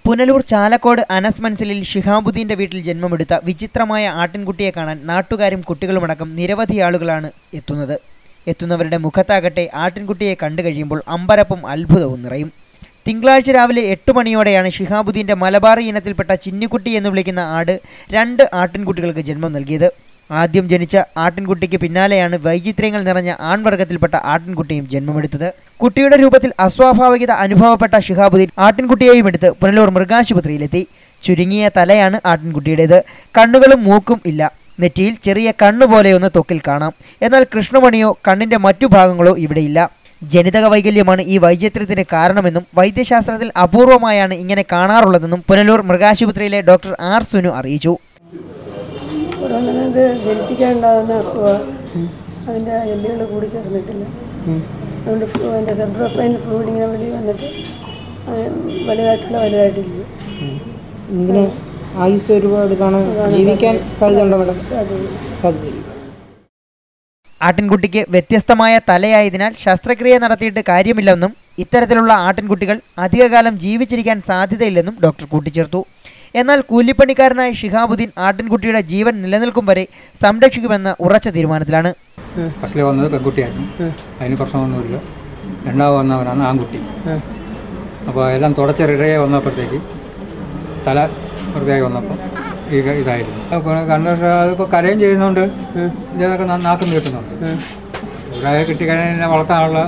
പുനലൂർ ചാലക്കോട് അനസ് മൻസിലിൽ ഷിഹാബുദ്ദീന്റെ വീട്ടിൽ ജന്മമെടുത്ത വിചിത്രമായ ആട്ടിൻകുട്ടിയെ കാണാൻ നാട്ടുകാരും കുട്ടികളുമടക്കം നിരവധി ആളുകളാണ് എത്തുന്നവരുടെ മുഖത്താകട്ടെ ആട്ടിൻകുട്ടിയെ കണ്ടു കഴിയുമ്പോൾ അമ്പരപ്പും അത്ഭുതവും നിറയും. തിങ്കളാഴ്ച രാവിലെ 8 മണിയോടെയാണ് ഷിഹാബുദ്ദീന്റെ മലബാറി ഇനത്തിൽപ്പെട്ട ചിന്നിക്കുട്ടി എന്ന് വിളിക്കുന്ന ആട് 2 ആട്ടിൻകുട്ടികൾക്ക് ജന്മം നൽകിയത്. ആദ്യം ജനിച്ച ആട്ടിൻകുട്ടിക്ക് പിന്നാലെയാണ് വൈചിത്ര്യങ്ങൾ നിറഞ്ഞ ആൺവർഗത്തിൽപ്പെട്ട ആട്ടിൻകുട്ടിയും ജന്മമെടുത്തത്. കുട്ടിയുടെ രൂപത്തിൽ അസ്വാഭാവികത അനുഭവപ്പെട്ട ഷിഹാബുദ്ദീൻ ആട്ടിൻകുട്ടിയെയും എടുത്ത് പുനലൂർ മൃഗാശുപത്രിയിലെത്തി. ചുരുങ്ങിയ തലയാണ് ആട്ടിൻകുട്ടിയുടേത്. കണ്ണുകളും മൂക്കും ഇല്ല. നെറ്റിയിൽ ചെറിയ കണ്ണുപോലെയൊന്ന് ത്വക്കിൽ കാണാം. എന്നാൽ കൃഷ്ണമണിയോ കണ്ണിന്റെ മറ്റു ഭാഗങ്ങളോ ഇവിടെയില്ല. ജനിതക വൈകല്യമാണ് ഈ വൈചിത്ര്യത്തിന് കാരണമെന്നും വൈദ്യശാസ്ത്രത്തിൽ അപൂർവമായാണ് ഇങ്ങനെ കാണാറുള്ളതെന്നും പുനലൂർ മൃഗാശുപത്രിയിലെ ഡോക്ടർ ആർ സുനു അറിയിച്ചു. ജനിറ്റിക്കാണ്ടാവുന്ന അസുഖം അതിൻ്റെ എല്ലുകൾ കൂടി ചേർന്നിട്ടില്ല. അതുകൊണ്ട് അതിൻ്റെ സെബ്രോസ്പൈനൽ ഫ്ലൂയിഡ് ഇങ്ങനെ വെളി വന്നിട്ട് വലുതായിട്ടിരിക്കും. ആയുസ് ഒരുപാട് ജീവിക്കാൻ സാധ്യത. ആട്ടിൻകുട്ടിക്ക് വ്യത്യസ്തമായ തലയായതിനാൽ ശസ്ത്രക്രിയ നടത്തിയിട്ട് കാര്യമില്ലെന്നും ഇത്തരത്തിലുള്ള ആട്ടിൻകുട്ടികൾ അധികകാലം ജീവിച്ചിരിക്കാൻ സാധ്യതയില്ലെന്നും ഡോക്ടർ കൂട്ടിച്ചേർത്തു. എന്നാൽ കൂലിപ്പണിക്കാരനായ ഷിഹാബുദ്ദീൻ ആട്ടിൻകുട്ടിയുടെ ജീവൻ നിലനിൽക്കും വരെ സംരക്ഷിക്കുമെന്ന ഉറച്ച തീരുമാനത്തിലാണ്. ഫസ്റ്റിൽ വന്നത് പെൺകുട്ടിയായിരുന്നു, അതിന് പ്രശ്നമൊന്നുമില്ല. രണ്ടാമത് വന്നവനാണ് ആൺകുട്ടി. അപ്പോൾ എല്ലാം തുടച്ചിടയെ വന്നപ്പോഴത്തേക്ക് തല വൃത്തിയായി വന്നപ്പോൾ ഇതായിരുന്നു. അതിപ്പോൾ കരയും ചെയ്യുന്നതുകൊണ്ട് ഇതൊക്കെ നാക്കം കിട്ടുന്നുണ്ട്. ഇവിടെ കിട്ടിക്കഴിഞ്ഞാൽ വളർത്താനുള്ള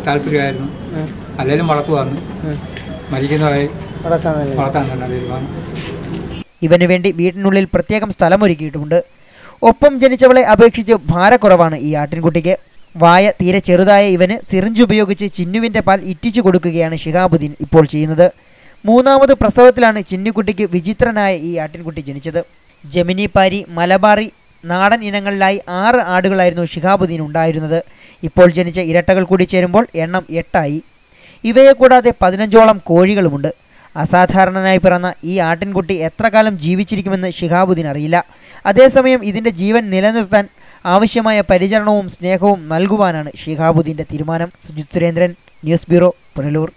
താല്പര്യമായിരുന്നു. അല്ലെങ്കിലും വളർത്തുവാന്ന് മരിക്കുന്നതായി വളർത്താൻ തന്നെ തീരുമാനം. ഇവന് വേണ്ടി വീട്ടിനുള്ളിൽ പ്രത്യേകം സ്ഥലമൊരുക്കിയിട്ടുമുണ്ട്. ഒപ്പം ജനിച്ചവളെ അപേക്ഷിച്ച് ഭാരക്കുറവാണ് ഈ ആട്ടിൻകുട്ടിക്ക്. വായ തീരെ ചെറുതായ ഇവന് സിറിഞ്ച് ഉപയോഗിച്ച് ചിന്നുവിൻ്റെ പാൽ ഇറ്റിച്ചു കൊടുക്കുകയാണ് ഷിഹാബുദ്ദീൻ ഇപ്പോൾ ചെയ്യുന്നത്. 3ാമത് പ്രസവത്തിലാണ് ചിന്നുകുട്ടിക്ക് വിചിത്രനായ ഈ ആട്ടിൻകുട്ടി ജനിച്ചത്. ജമിനി പാരി, മലബാറി, നാടൻ ഇനങ്ങളിലായി 6 ആടുകളായിരുന്നു ഷിഹാബുദ്ദീൻ ഉണ്ടായിരുന്നത്. ഇപ്പോൾ ജനിച്ച ഇരട്ടകൾ കൂടി ചേരുമ്പോൾ എണ്ണം 8 ആയി. ഇവയെ കൂടാതെ 15ഓളം കോഴികളുമുണ്ട്. അസാധാരണനായി പിറന്ന ഈ ആട്ടിൻകുട്ടി എത്ര കാലം ജീവിച്ചിരിക്കുമെന്ന് ഷിഹാബുദ്ദീൻ അറിയില്ല. അതേസമയം ഇതിൻ്റെ ജീവൻ നിലനിർത്താൻ ആവശ്യമായ പരിചരണവും സ്നേഹവും നൽകുവാനാണ് ഷിഹാബുദ്ദീൻ്റെ തീരുമാനം. Sujith Surendran, news bureau, Punalur.